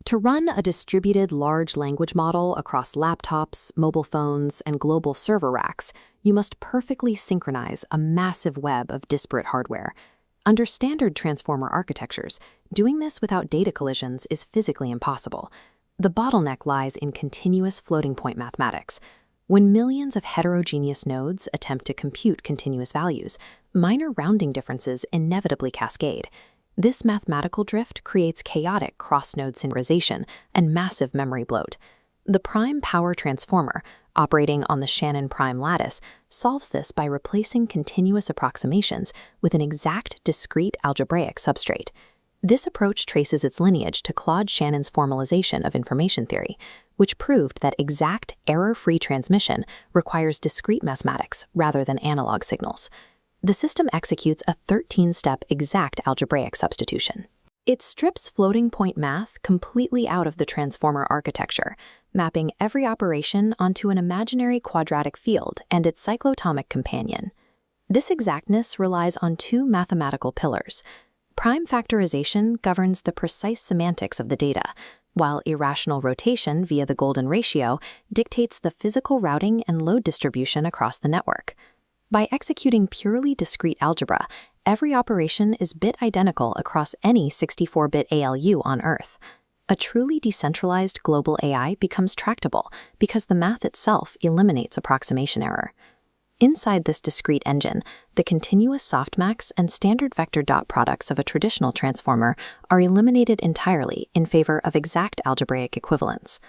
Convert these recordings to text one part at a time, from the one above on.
To run a distributed large language model across laptops, mobile phones, and global server racks, you must perfectly synchronize a massive web of disparate hardware. Under standard transformer architectures, doing this without data collisions is physically impossible. The bottleneck lies in continuous floating-point mathematics. When millions of heterogeneous nodes attempt to compute continuous values, minor rounding differences inevitably cascade. This mathematical drift creates chaotic cross-node synchronization and massive memory bloat. The prime power transformer, operating on the Shannon Prime Lattice, solves this by replacing continuous approximations with an exact discrete algebraic substrate. This approach traces its lineage to Claude Shannon's formalization of information theory, which proved that exact error-free transmission requires discrete mathematics rather than analog signals. The system executes a 13-step exact algebraic substitution. It strips floating-point math completely out of the transformer architecture, mapping every operation onto an imaginary quadratic field and its cyclotomic companion. This exactness relies on two mathematical pillars. Prime factorization governs the precise semantics of the data, while irrational rotation via the golden ratio dictates the physical routing and load distribution across the network. By executing purely discrete algebra, every operation is bit identical across any 64-bit ALU on Earth. A truly decentralized global AI becomes tractable because the math itself eliminates approximation error. Inside this discrete engine, the continuous softmax and standard vector dot products of a traditional transformer are eliminated entirely in favor of exact algebraic equivalence.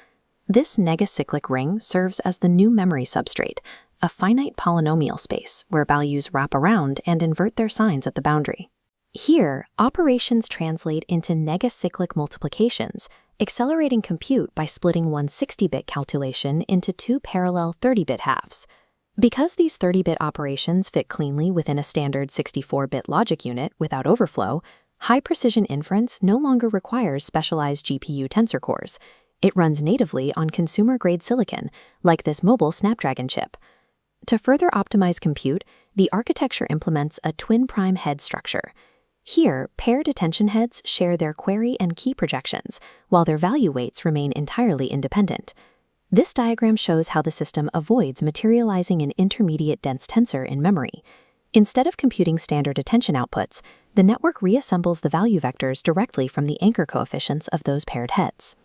This negacyclic ring serves as the new memory substrate, a finite polynomial space where values wrap around and invert their signs at the boundary. Here, operations translate into negacyclic multiplications, accelerating compute by splitting one 60-bit calculation into two parallel 30-bit halves. Because these 30-bit operations fit cleanly within a standard 64-bit logic unit without overflow, high-precision inference no longer requires specialized GPU tensor cores. It runs natively on consumer-grade silicon, like this mobile Snapdragon chip. To further optimize compute, the architecture implements a twin prime head structure. Here, paired attention heads share their query and key projections, while their value weights remain entirely independent. This diagram shows how the system avoids materializing an intermediate dense tensor in memory. Instead of computing standard attention outputs, the network reassembles the value vectors directly from the anchor coefficients of those paired heads.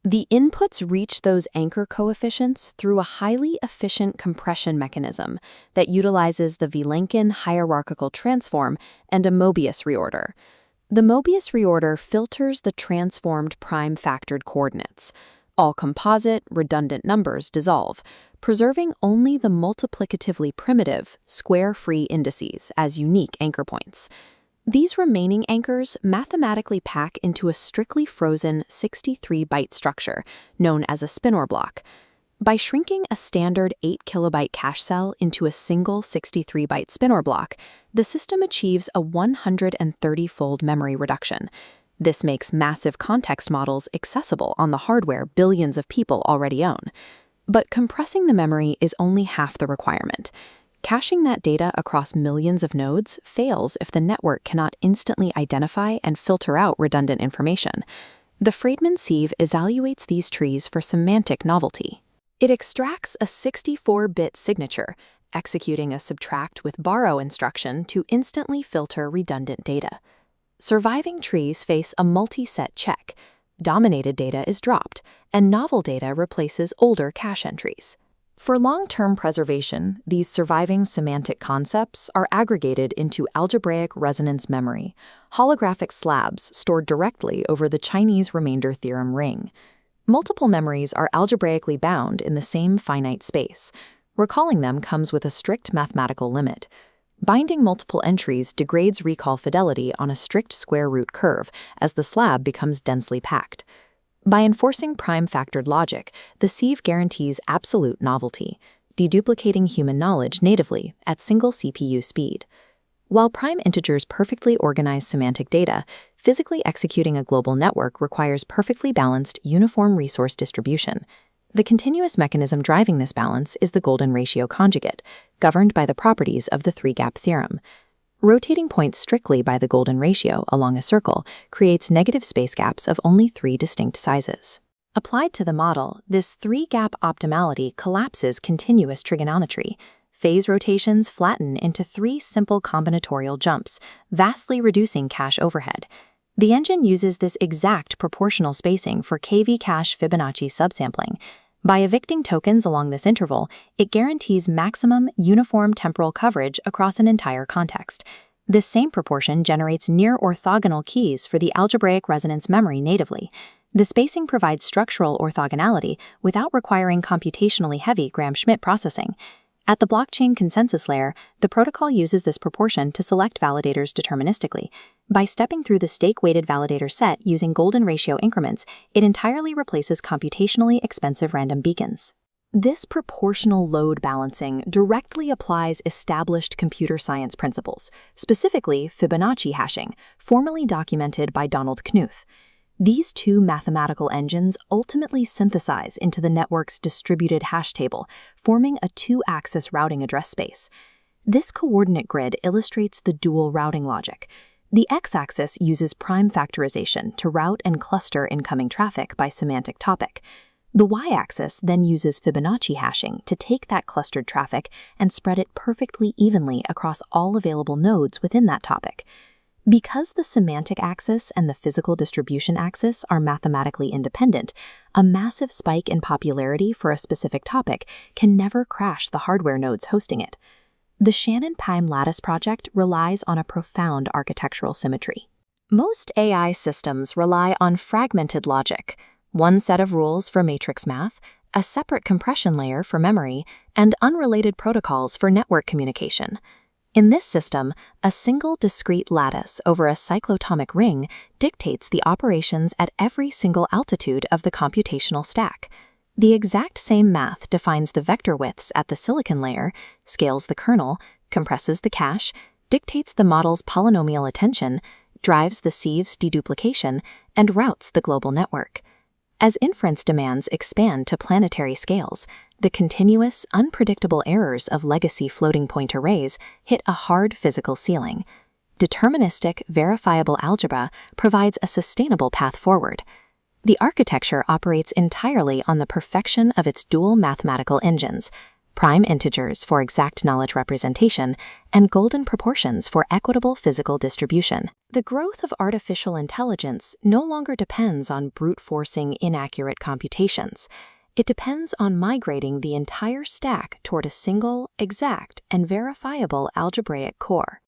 The inputs reach those anchor coefficients through a highly efficient compression mechanism that utilizes the Vilenkin hierarchical transform and a Mobius reorder. The Mobius reorder filters the transformed prime factored coordinates. All composite, redundant numbers dissolve, preserving only the multiplicatively primitive, square-free indices as unique anchor points. These remaining anchors mathematically pack into a strictly frozen 63-byte structure known as a spinor block. By shrinking a standard 8-kilobyte cache cell into a single 63-byte spinor block, the system achieves a 130-fold memory reduction. This makes massive context models accessible on the hardware billions of people already own. But compressing the memory is only half the requirement. Caching that data across millions of nodes fails if the network cannot instantly identify and filter out redundant information. The Friedman sieve evaluates these trees for semantic novelty. It extracts a 64-bit signature, executing a subtract with borrow instruction to instantly filter redundant data. Surviving trees face a multi-set check. Dominated data is dropped, and novel data replaces older cache entries. For long-term preservation, these surviving semantic concepts are aggregated into algebraic resonance memory, holographic slabs stored directly over the Chinese remainder theorem ring. Multiple memories are algebraically bound in the same finite space. Recalling them comes with a strict mathematical limit. Binding multiple entries degrades recall fidelity on a strict square root curve as the slab becomes densely packed. By enforcing prime-factored logic, the sieve guarantees absolute novelty, deduplicating human knowledge natively at single CPU speed. While prime integers perfectly organize semantic data, physically executing a global network requires perfectly balanced, uniform resource distribution. The continuous mechanism driving this balance is the golden ratio conjugate, governed by the properties of the three-gap theorem. Rotating points strictly by the golden ratio along a circle creates negative space gaps of only 3 distinct sizes. Applied to the model, this 3-gap optimality collapses continuous trigonometry. Phase rotations flatten into 3 simple combinatorial jumps, vastly reducing cache overhead. The engine uses this exact proportional spacing for KV cache Fibonacci subsampling. By evicting tokens along this interval, it guarantees maximum uniform temporal coverage across an entire context. This same proportion generates near-orthogonal keys for the algebraic resonance memory natively. The spacing provides structural orthogonality without requiring computationally heavy Gram-Schmidt processing. At the blockchain consensus layer, the protocol uses this proportion to select validators deterministically. By stepping through the stake-weighted validator set using golden ratio increments, it entirely replaces computationally expensive random beacons. This proportional load balancing directly applies established computer science principles, specifically Fibonacci hashing, formally documented by Donald Knuth. These 2 mathematical engines ultimately synthesize into the network's distributed hash table, forming a 2-axis routing address space. This coordinate grid illustrates the dual routing logic. The x-axis uses prime factorization to route and cluster incoming traffic by semantic topic. The y-axis then uses Fibonacci hashing to take that clustered traffic and spread it perfectly evenly across all available nodes within that topic. Because the semantic axis and the physical distribution axis are mathematically independent, a massive spike in popularity for a specific topic can never crash the hardware nodes hosting it. The Shannon Prime Lattice project relies on a profound architectural symmetry. Most AI systems rely on fragmented logic, one set of rules for matrix math, a separate compression layer for memory, and unrelated protocols for network communication. In this system, a single discrete lattice over a cyclotomic ring dictates the operations at every single altitude of the computational stack. The exact same math defines the vector widths at the silicon layer, scales the kernel, compresses the cache, dictates the model's polynomial attention, drives the sieve's deduplication, and routes the global network. As inference demands expand to planetary scales, the continuous, unpredictable errors of legacy floating-point arrays hit a hard physical ceiling. Deterministic, verifiable algebra provides a sustainable path forward. The architecture operates entirely on the perfection of its dual mathematical engines, prime integers for exact knowledge representation, and golden proportions for equitable physical distribution. The growth of artificial intelligence no longer depends on brute-forcing inaccurate computations. It depends on migrating the entire stack toward a single, exact, and verifiable algebraic core.